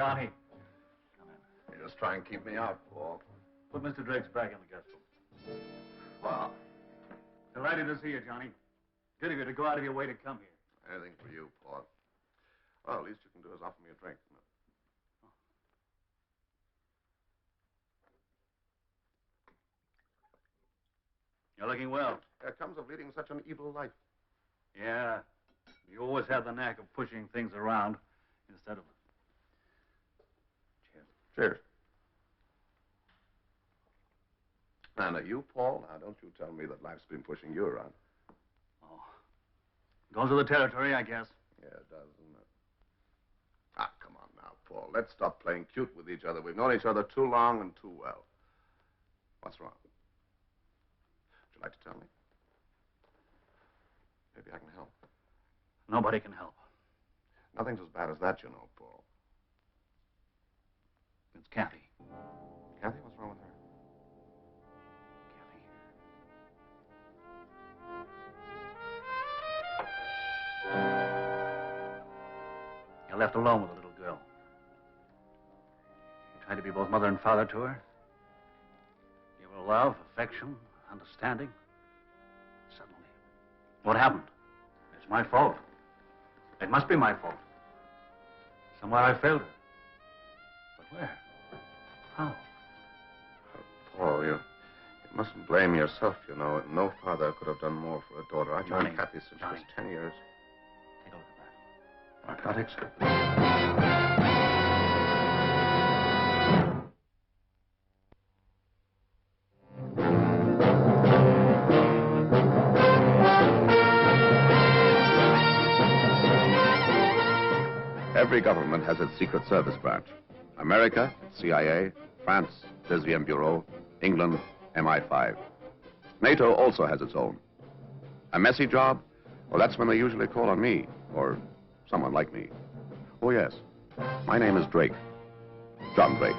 Johnny. You just try and keep me out, Paul. Put Mr. Drake's back in the guest room. Well, Delighted to see you, Johnny. Good of you to go out of your way to come here. anything for you, Paul. Well, the least you can do is offer me a drink. You're looking well. It comes of leading such an evil life. Yeah. You always have the knack of pushing things around instead of... Cheers. Cheers. Now, you, Paul, now don't you tell me that life's been pushing you around. Oh. Goes with the territory, I guess. Yeah, it does, doesn't it? Ah, come on now, Paul. Let's stop playing cute with each other. We've known each other too long and too well. What's wrong? Would you like to tell me? Maybe I can help. Nobody can help. Nothing's as bad as that, you know, Paul. It's Kathy. Kathy, what's wrong with her? You're left alone with a little girl. You tried to be both mother and father to her. Give her love, affection, understanding. Suddenly, what happened? It's my fault. It must be my fault. Somewhere I failed her. But where? How? Paul, you mustn't blame yourself, you know. No father could have done more for a daughter. I've known Kathy since she was 10 years. Take a look at that. Narcotics? Every government has its secret service branch. America, CIA, France, Deuxième Bureau, England, MI5. NATO also has its own. A messy job? Well, that's when they usually call on me, or someone like me. Oh, yes. My name is Drake. John Drake.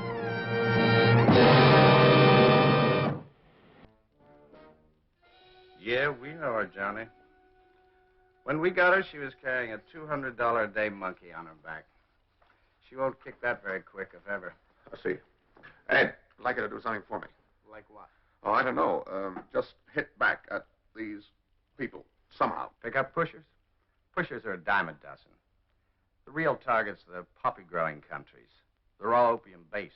Yeah, we know her, Johnny. When we got her, she was carrying a $200 a day monkey on her back. She won't kick that very quick, if ever. I see. Ed, I'd like you to do something for me. Like what? Oh, I don't know. Just hit back at these people, somehow. Pick up pushers? Pushers are a dime a dozen. The real targets are the poppy-growing countries. They're all opium-based.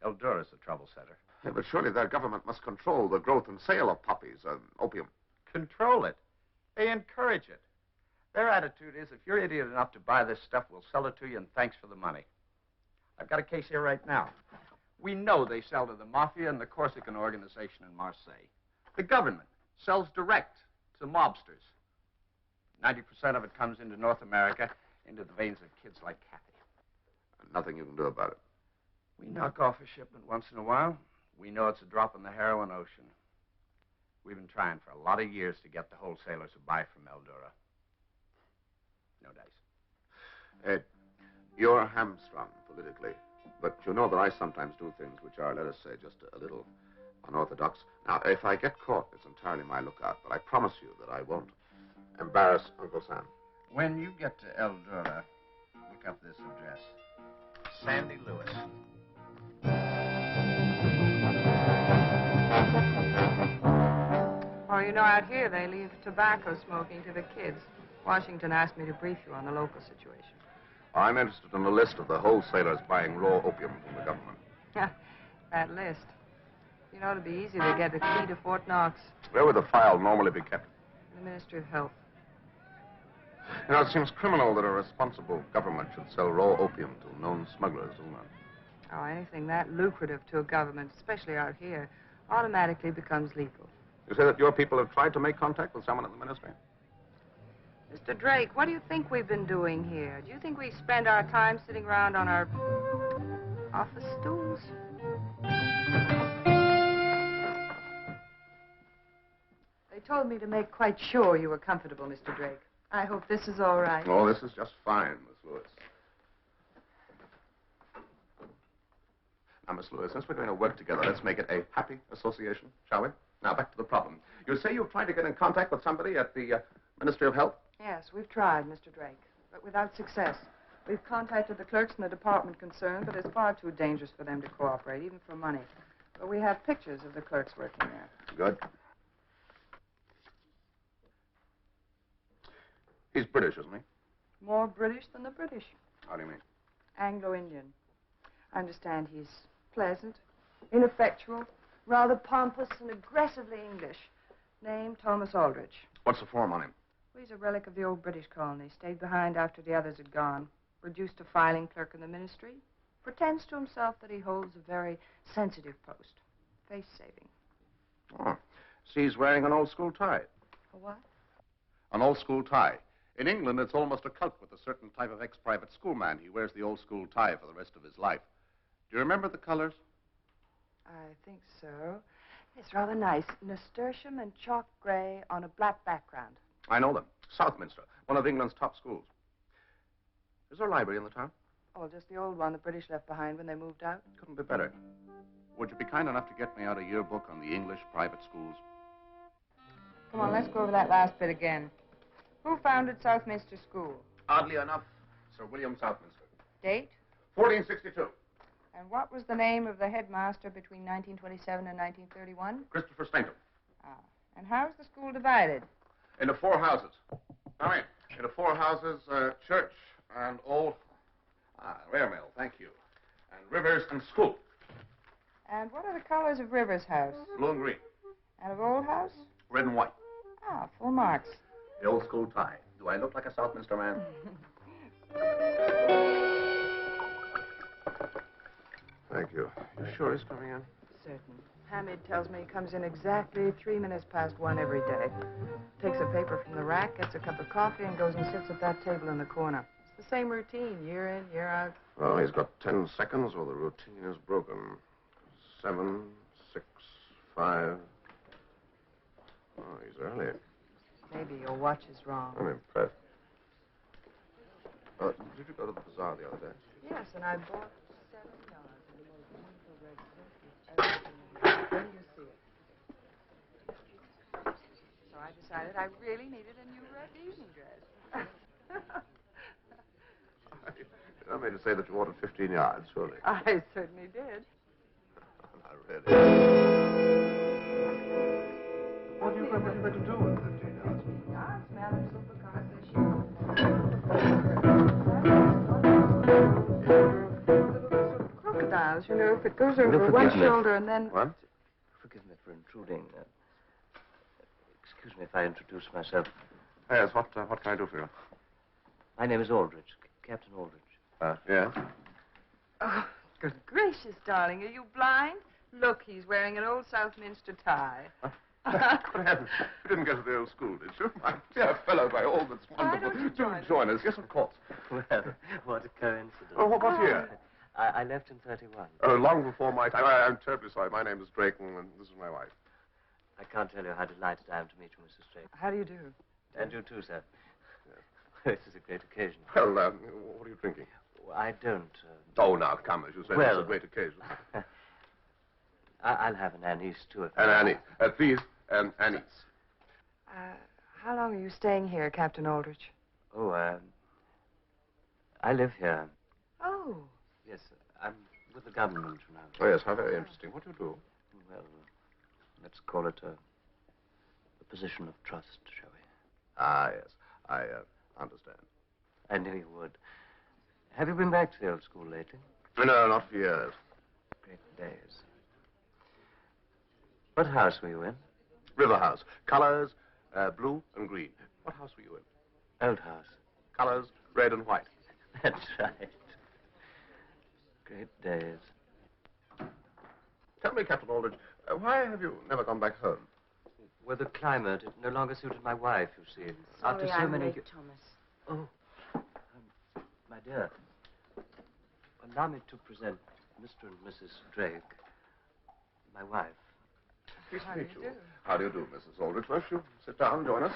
Eldura's the trouble setter. Yeah, but surely their government must control the growth and sale of poppies, opium. Control it. They encourage it. Their attitude is, if you're idiot enough to buy this stuff, we'll sell it to you, and thanks for the money. I've got a case here right now. We know they sell to the Mafia and the Corsican organization in Marseille. The government sells direct to mobsters. 90% of it comes into North America, into the veins of kids like Kathy. And nothing you can do about it. We knock off a shipment once in a while. We know it's a drop in the heroin ocean. We've been trying for a lot of years to get the wholesalers to buy from Eldura. No dice. Ed, you're hamstrung politically, but you know that I sometimes do things which are, let us say, just a little unorthodox. Now, if I get caught, it's entirely my lookout, but I promise you that I won't embarrass Uncle Sam. When you get to Eldura, look up this address. Sandy Lewis. Well, you know, out here they leave tobacco smoking to the kids. Washington asked me to brief you on the local situation. I'm interested in a list of the wholesalers buying raw opium from the government. That list. You know, it'd be easy to get the key to Fort Knox. Where would the file normally be kept? In the Ministry of Health. You know, it seems criminal that a responsible government should sell raw opium to known smugglers, doesn't it? Oh, anything that lucrative to a government, especially out here, automatically becomes legal. You say that your people have tried to make contact with someone in the ministry? Mr. Drake, what do you think we've been doing here? Do you think we spend our time sitting around on our office stools? They told me to make quite sure you were comfortable, Mr. Drake. I hope this is all right. Oh, this is just fine, Miss Lewis. Now, Miss Lewis, since we're going to work together, let's make it a happy association, shall we? Now, back to the problem. You say you've tried to get in contact with somebody at the Ministry of Health? Yes, we've tried, Mr. Drake, but without success. We've contacted the clerks in the department concerned, but it's far too dangerous for them to cooperate, even for money. But we have pictures of the clerks working there. Good. He's British, isn't he? More British than the British. How do you mean? Anglo-Indian. I understand he's pleasant, ineffectual, rather pompous, and aggressively English. Name, Thomas Aldrich. What's the form on him? Well, he's a relic of the old British colony. Stayed behind after the others had gone. Reduced to filing clerk in the ministry. Pretends to himself that he holds a very sensitive post. Face-saving. Oh. See, he's wearing an old-school tie. A what? An old-school tie. In England, it's almost a cult with a certain type of ex-private schoolman. He wears the old-school tie for the rest of his life. Do you remember the colors? I think so. It's rather nice. Nasturtium and chalk gray on a black background. I know them. Southminster, one of England's top schools. Is there a library in the town? Oh, just the old one the British left behind when they moved out. Couldn't be better. Would you be kind enough to get me out a yearbook on the English private schools? Come on, let's go over that last bit again. Who founded Southminster School? Oddly enough, Sir William Southminster. Date? 1462. And what was the name of the headmaster between 1927 and 1931? Christopher Stanton. Ah. And how's the school divided? Into 4 houses. Come in. Into 4 houses, church and old... Rare mill, thank you. And Rivers and school. And what are the colors of Rivers' house? Blue and green. And of Old House? Red and white. Ah, full marks. The old school tie. Do I look like a Southminster man? Thank you. You sure he's coming in? Certain. Hamid tells me he comes in exactly 3 minutes past 1 every day. Takes a paper from the rack, gets a cup of coffee, and goes and sits at that table in the corner. It's the same routine, year in, year out. Well, he's got 10 seconds or the routine is broken. 7, 6, 5. Oh, he's early. Maybe your watch is wrong. I'm impressed. Did you go to the bazaar the other day? Yes, and I bought 7 yards of the most wonderful red silk. When do you see it? So I decided I really needed a new red evening dress. You don't mean to say that you ordered 15 yards, surely? I certainly did. Not really. What are you going to do with 15 yards? 15 yards, Madam Supercar says she crocodiles, you know, if it goes over one shoulder and then... What? Forgive me for intruding. Excuse me if I introduce myself. Yes, what can I do for you? My name is Aldrich, Captain Aldrich. Yes? Oh, good gracious, darling, are you blind? Look, he's wearing an old Southminster tie. Good heavens. You didn't go to the old school, did you? My dear fellow, by all that's wonderful. Do join us. Yes, of course. Well, what a coincidence. Oh, what year? I left in 31. Oh, long before my time. I'm terribly sorry. My name is Drayton, and this is my wife. I can't tell you how delighted I am to meet you, Mrs. Drake. How do you do? And you too, sir. This is a great occasion. Well, what are you drinking? Well, I don't. Oh, now, come, as you say, well, it's a great occasion. I'll have an anise, too. An anise. Please, an anise. How long are you staying here, Captain Aldrich? Oh, I live here. Oh. Yes, I'm with the government now. Oh, yes, how very interesting. What do you do? Well, let's call it a position of trust, shall we? Ah, yes. I understand. I knew you would. Have you been back to the old school lately? No, not for years. Great days. What house were you in? River House. Colors, blue and green. What house were you in? Old house. Colors, red and white. That's right. Great days. Tell me, Captain Aldrich, why have you never gone back home? Well, the climate, it no longer suited my wife, you see. Sorry, I'm late, Thomas. Oh, my dear, allow me to present Mr. and Mrs. Drake, my wife. Pleased to How do meet you you. do? How do you do, Mrs. Aldrich? Won't you sit down and join us?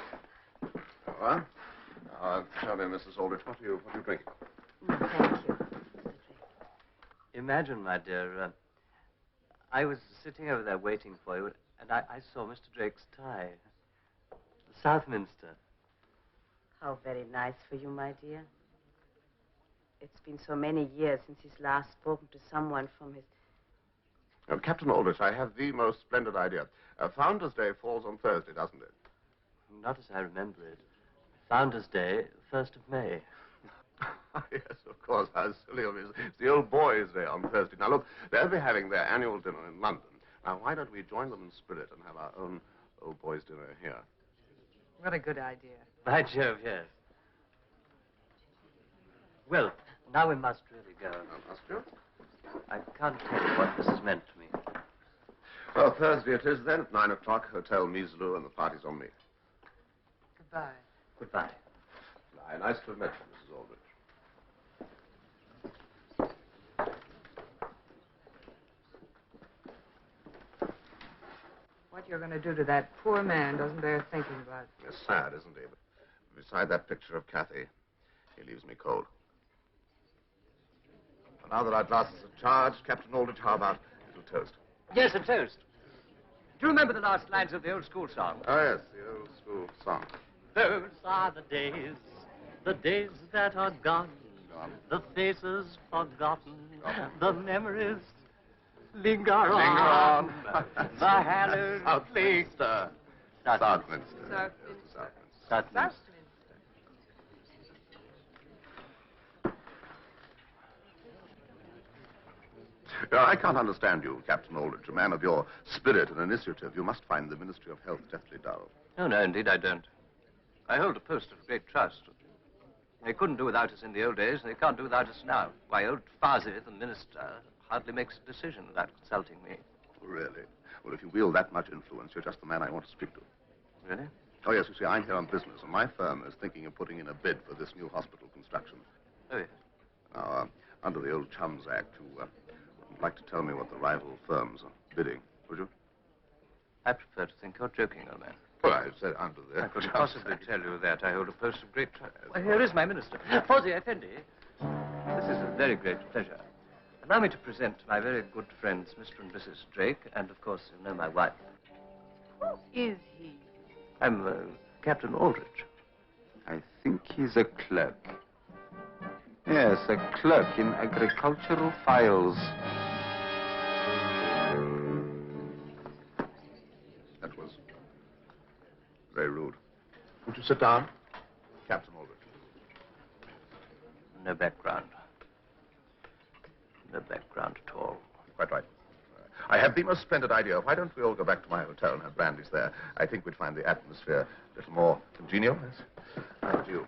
Now, tell me, Mrs. Aldrich, what are you drinking? Thank you, Mr. Drake. Imagine, my dear, I was sitting over there waiting for you, and I saw Mr. Drake's tie. Southminster. How very nice for you, my dear. It's been so many years since he's last spoken to someone from his... Captain Aldrich, I have the most splendid idea. Founders' Day falls on Thursday, doesn't it? Not as I remember it. Founders' Day, 1st of May. Yes, of course. How silly of me. It's the old boys' day on Thursday. Now, look, they'll be having their annual dinner in London. Now, why don't we join them in spirit and have our own old boys' dinner here? What a good idea. By Jove, yes. Well, now we must really go. Must you? I can't tell you what this has meant to me. Well, Thursday it is then, at 9 o'clock, Hotel Measlew, and the party's on me. Goodbye. Goodbye. Nice to have met you, Mrs. Aldrich. What you're going to do to that poor man doesn't bear thinking about. It's sad, isn't he? But beside that picture of Kathy, he leaves me cold. But now that our glasses are charged, Captain Aldrich, how about a little toast? Yes, a toast. Do you remember the last lines of the old school song? Oh, yes, the old school song. Those are the days that are gone, the faces forgotten, the memories linger on. The hallowed Southminster. Southminster. Southminster. Now, I can't understand you, Captain Aldrich, a man of your spirit and initiative. You must find the Ministry of Health deathly dull. No, indeed I don't. I hold a post of great trust. They couldn't do without us in the old days, and they can't do without us now. Why, old Farsi, the minister, hardly makes a decision without consulting me. Really? Well, if you wield that much influence, you're just the man I want to speak to. Really? Oh, yes, you see, I'm here on business, and my firm is thinking of putting in a bid for this new hospital construction. Oh, yes. Now, under the old Chums Act, you would like to tell me what the rival firms are bidding, would you? I prefer to think you're joking, old man. Well, I said under the I couldn't Chums possibly Act. tell you that. I hold a post of great trust. Well, here is my minister. Fawzi Effendi. This is a very great pleasure. Allow me to present my very good friends, Mr. and Mrs. Drake, and, of course, you know my wife. Who is he? I'm Captain Aldrich. I think he's a clerk. Yes, a clerk in agricultural files. That was very rude. Would you sit down? Captain Aldrich. No background. No background at all. Quite right. I have the most splendid idea. Why don't we all go back to my hotel and have brandies there? I think we'd find the atmosphere a little more congenial. Yes. How about you?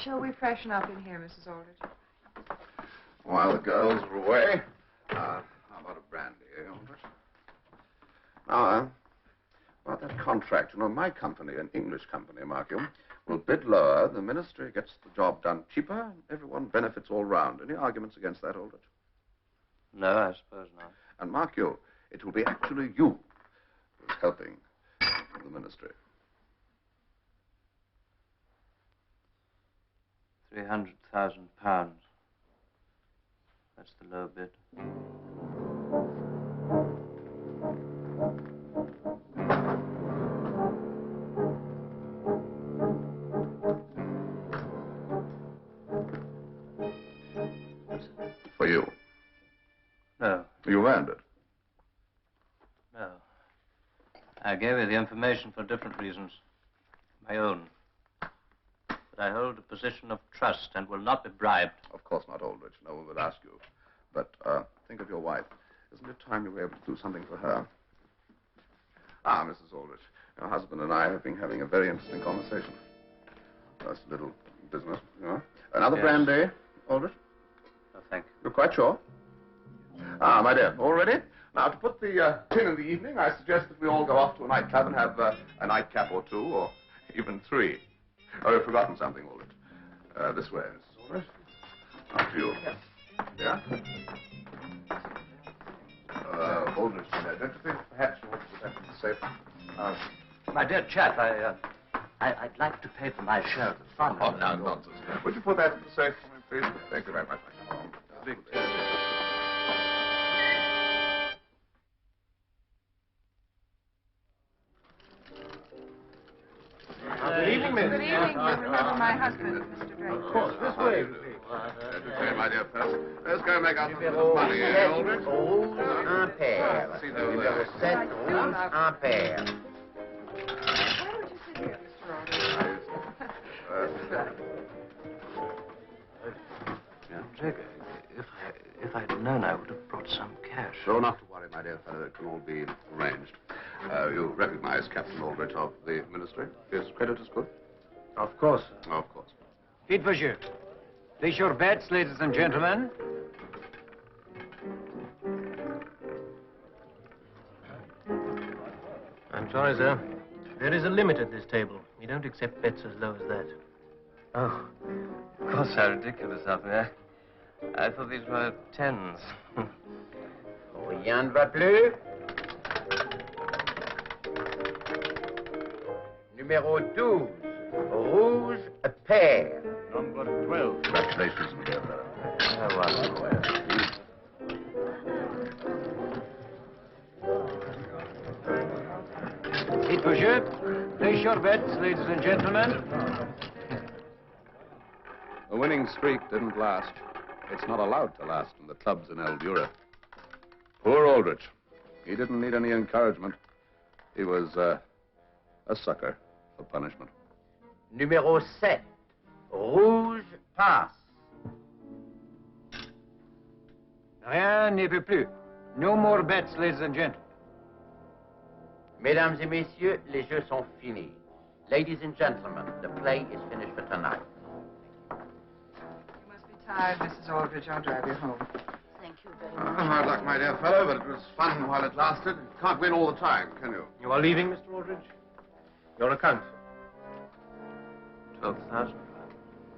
Shall we freshen up in here, Mrs. Aldrich? While the girls are away, how about a brandy, eh, Aldrich? Now, about that contract, you know, my company, an English company, mark you, will bid lower, the ministry gets the job done cheaper, everyone benefits all round. Any arguments against that, Aldrich? No, I suppose not. And mark you, it will be actually you who's helping the ministry. 300,000 pounds. That's the low bid. For you. No, You earned it. no. I gave you the information for different reasons. My own. But I hold a position of trust and will not be bribed. Of course not, Aldrich. No one would ask you. But think of your wife. Isn't it time you were able to do something for her? Ah, Mrs. Aldrich, your husband and I have been having a very interesting conversation. That's a little business, you know. Another Yes. brandy, Aldrich? No, thank you. You're quite sure? Ah, my dear, all ready? Now, to put the tin in the evening, I suggest that we all go off to a nightclub and have a nightcap or two, or even three. Oh, you've forgotten something, Aldrich. This way, Mrs. Aldrich. After you. Yeah? Aldrich, don't you think perhaps you want to put that in the safe? My dear chap, I'd like to pay for my share of the fun. Oh, now, nonsense. Would you put that in the safe for me, please? Thank you very much. Big Good evening, evening, miss. Good evening. You remember my husband, Mr. Drake. Of course, this way. Entertain, my dear fellow. Let's go and make out some money, eh, Aldrich? Rouge impair. See those Numéro 7, rouge impair. Why would you sit here, Mr. Aldrich? Drake, if I'd known, I would have brought some cash. So not to worry, my dear fellow. It can all be arranged. You recognize Captain Aldrich of the ministry? His credit is good? Of course, sir. Of course. Feet for you. Place your bets, ladies and gentlemen. I'm sorry, sir. There is a limit at this table. We don't accept bets as low as that. Oh, of course, how ridiculous of me. I thought these were tens. Rien ne va plus. Numéro 12, rouge pair. Number 12. Congratulations, my dear fellow. Oh, well. Feet for you. Place your bets, ladies and gentlemen. The winning streak didn't last. It's not allowed to last in the clubs in El Dura. Poor Aldrich. He didn't need any encouragement. He was a sucker for punishment. Numéro 7, rouge passe. Rien n'y peut plus. No more bets, ladies and gentlemen. Mesdames et messieurs, les jeux sont finis. Ladies and gentlemen, the play is finished for tonight. You must be tired, Mrs. Aldrich. I'll drive you home. Thank you very much. Hard luck, my dear fellow, but it was fun while it lasted. You can't win all the time, can you? You are leaving, Mr. Aldrich? Your account, sir. 12,000.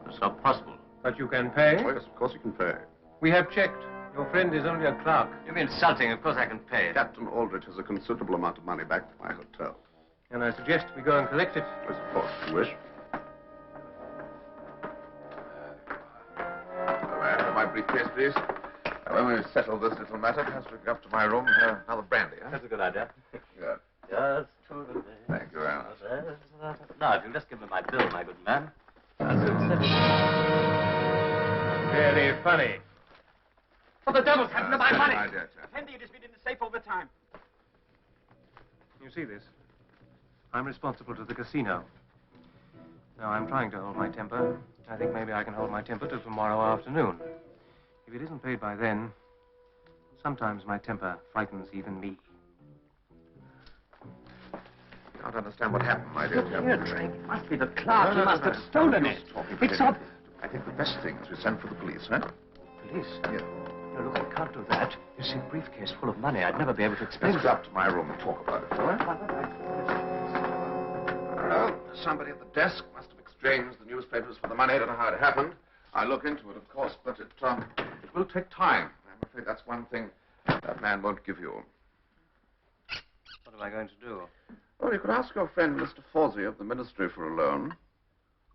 That's not possible. But you can pay. Oh, yes, of course you can pay. We have checked. Your friend is only a clerk. You're insulting. Of course I can pay it. Captain Aldrich has a considerable amount of money back to my hotel. And I suggest we go and collect it. Yes, of course, if you wish. My briefcase, please. When we've settled this little matter, perhaps we can go up to my room and have another brandy, huh? That's a good idea. Good. Just to the Thank you very much. Now, if you'll just give me my bill, my good man. Very funny. What the devil's happened to my money? My dear chap. Fendi, it has been in the safe all the time. You see this? I'm responsible to the casino. Now, I'm trying to hold my temper. I think maybe I can hold my temper till tomorrow afternoon. If it isn't paid by then, sometimes my temper frightens even me. I don't understand what happened, my dear chap. Here, Drake. It must be the clerk. He must have stolen it. It's up. I think the best thing is we send for the police, huh? Police? Yeah. No, look, I can't do that. You see, a briefcase full of money. I'd never be able to explain Let's it. go up to my room and talk about it, shall we? Well, somebody at the desk must have exchanged the newspapers for the money. I don't know how it happened. I'll look into it, of course, but it will take time. I'm afraid that's one thing that man won't give you. What am I going to do? Oh, you could ask your friend, Mr. Fawsey of the Ministry, for a loan.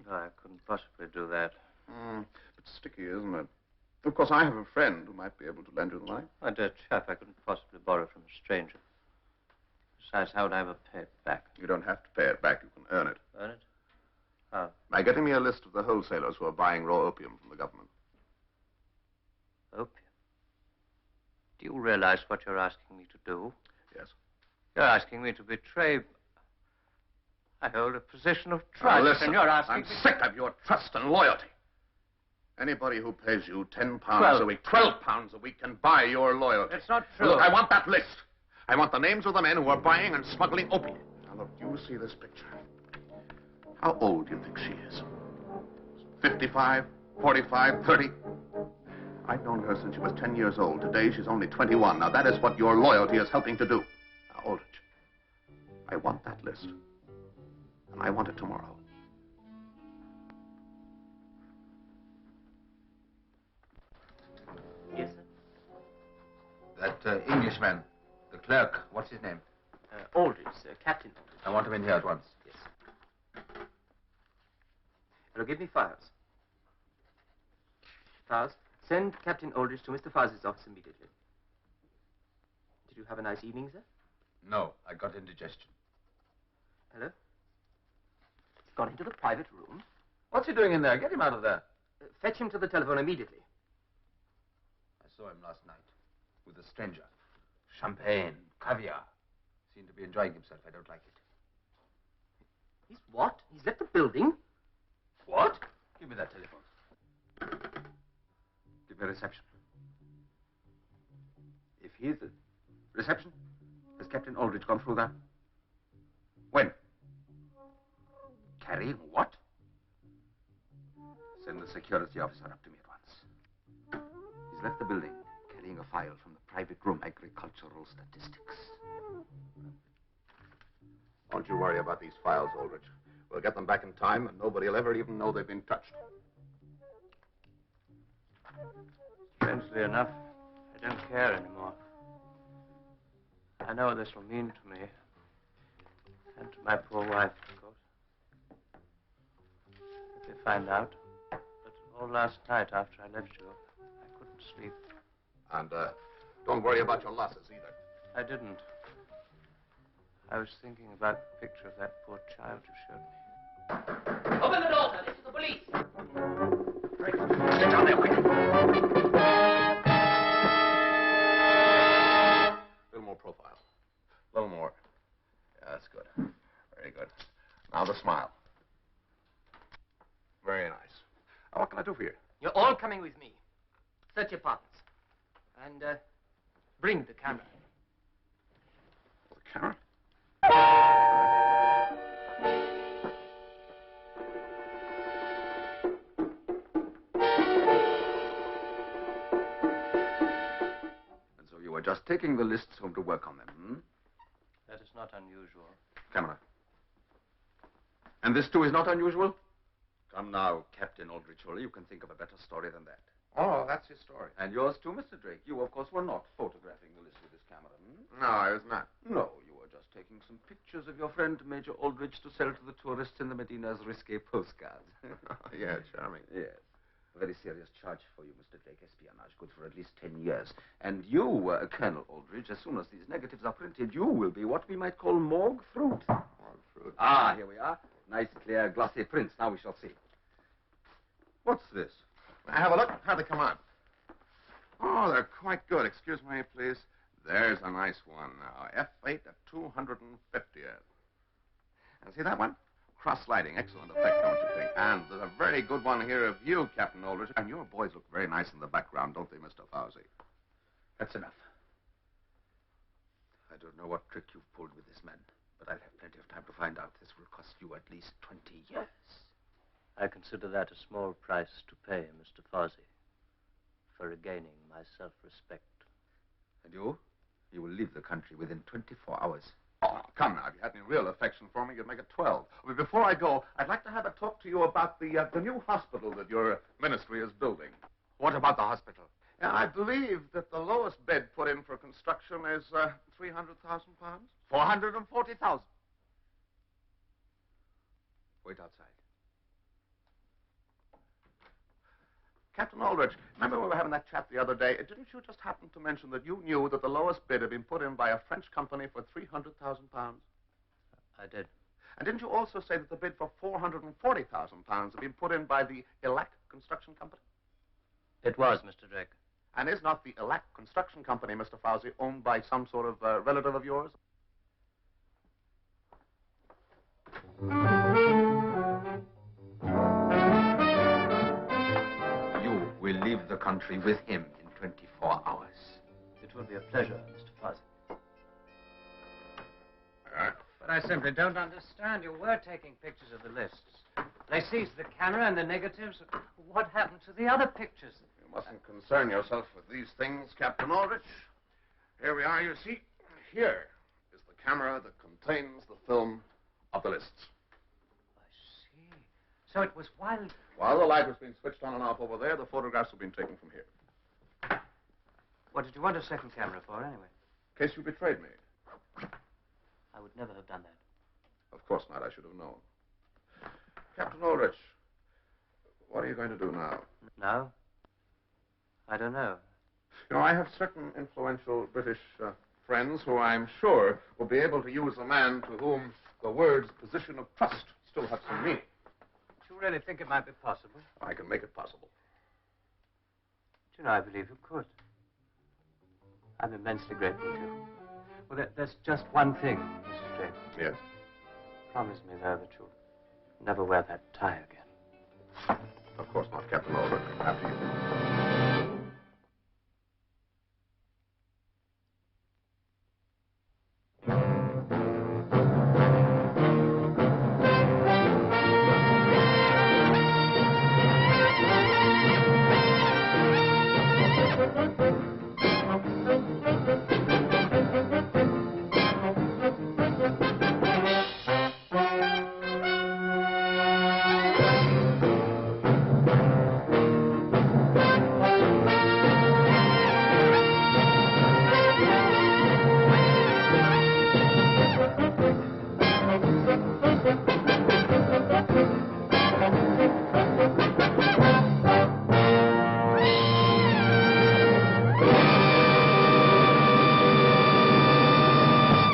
No, I couldn't possibly do that. Bit sticky, isn't it? Of course, I have a friend who might be able to lend you the money. My dear chap, I couldn't possibly borrow from a stranger. Besides, how would I ever pay it back? You don't have to pay it back. You can earn it. Earn it? How? By getting me a list of the wholesalers who are buying raw opium from the government. Opium. Do you realize what you're asking me to do? Yes. You're asking me to betray... I hold a position of Now, trust, listen, and you're asking I'm me... sick of your trust and loyalty. Anybody who pays you £10 £12. a week, £12 a week can buy your loyalty. It's not true. Look, I want that list. I want the names of the men who are buying and smuggling opium. Now, look, you see this picture. How old do you think she is? 55, 45, 30? I've known her since she was 10 years old. Today, she's only 21. Now, that is what your loyalty is helping to do. Now, Aldrich, I want that list. And I want it tomorrow. Yes, sir? That Englishman, the clerk, what's his name? Aldrich, Captain. I want him in here at once. Yes. Now, give me files. Files, send Captain Aldrich to Mr. Fawsey's office immediately. Did you have a nice evening, sir? No, I got indigestion. Hello? He's gone into the private room. What's he doing in there? Get him out of there. Fetch him to the telephone immediately. I saw him last night with a stranger. Champagne, caviar. Seemed to be enjoying himself. I don't like it. He's what? He's left the building? What? Give me that telephone. Give me reception. If he is the reception, has Captain Aldrich gone through that? When? Carrying what? Send the security officer up to me at once. He's left the building carrying a file from the private room agricultural statistics. Don't you worry about these files, Aldrich. We'll get them back in time, and nobody will ever even know they've been touched. Strangely enough, I don't care anymore. I know what this will mean to me. And to my poor wife, of course. If they find out. But all last night after I left you, I couldn't sleep. And don't worry about your losses either. I didn't. I was thinking about the picture of that poor child you showed me. Open the door, sir. This is the police. Get down there, quick. A little more profile. A little more. Yeah, that's good. Very good. Now the smile. Very nice. Now, what can I do for you? You're all coming with me. Search your apartments. And bring the camera. The camera? And so you were just taking the lists home to work on them, hmm? That is not unusual. Camera. And this too is not unusual? Come now, Captain Aldrich, surely you can think of a better story than that. Oh, that's his story. And yours too, Mr. Drake. You, of course, were not photographing the list with this camera, hmm? No, I was not. No, you were just taking some pictures of your friend, Major Aldrich, to sell to the tourists in the Medina as risque postcards. Yeah, charming. Yes. A very serious charge for you, Mr. Drake. Espionage, good for at least 10 years. And you, Colonel Aldrich, as soon as these negatives are printed, you will be what we might call morgue fruit. Morgue fruit. Ah, here we are. Nice, clear, glossy prints. Now we shall see. What's this? Have a look. How'd they come on? Oh, they're quite good. Excuse me, please. There's a nice one now. F8 at 250th. And see that one? Cross-sliding. Excellent effect, don't you think? And there's a very good one here of you, Captain Aldrich. And your boys look very nice in the background, don't they, Mr. Fawsey? That's enough. I don't know what trick you've pulled with this man, but I'll have plenty of time to find out. This will cost you at least 20 years. I consider that a small price to pay, Mr. Fawsey, for regaining my self-respect. And you? You will leave the country within 24 hours. Oh, come now. If you had any real affection for me, you'd make it 12. But before I go, I'd like to have a talk to you about the new hospital that your ministry is building. What about the hospital? I believe that the lowest bid put in for construction is £300,000. 440,000. Wait outside. Captain Aldrich, remember we were having that chat the other day? Didn't you just happen to mention that you knew that the lowest bid had been put in by a French company for £300,000? I did. And didn't you also say that the bid for £440,000 had been put in by the Ilac Construction Company? It was, Mr. Drake. And is not the Ilac Construction Company, Mr. Fawsey, owned by some sort of relative of yours? We'll leave the country with him in 24 hours. It will be a pleasure, Mr. Fawsey. But I simply don't understand. You were taking pictures of the lists. They seized the camera and the negatives. What happened to the other pictures? You mustn't concern yourself with these things, Captain Aldrich. Here we are, you see. Here is the camera that contains the film of the lists. I see. So it was While the light was being switched on and off over there, the photographs were being taken from here. What did you want a second camera for, anyway? In case you betrayed me. I would never have done that. Of course not. I should have known. Captain Aldrich, what are you going to do now? Now? I don't know. You know, I have certain influential British friends who I'm sure will be able to use a man to whom the words position of trust Still have some meaning. Do you really think it might be possible? I can make it possible. Do you know, I believe you could. I'm immensely grateful to you. Well, there's just one thing, Mrs. Grade. Yes. Promise me, though, that you'll never wear that tie again. Of course not, Captain Aldrich. After you.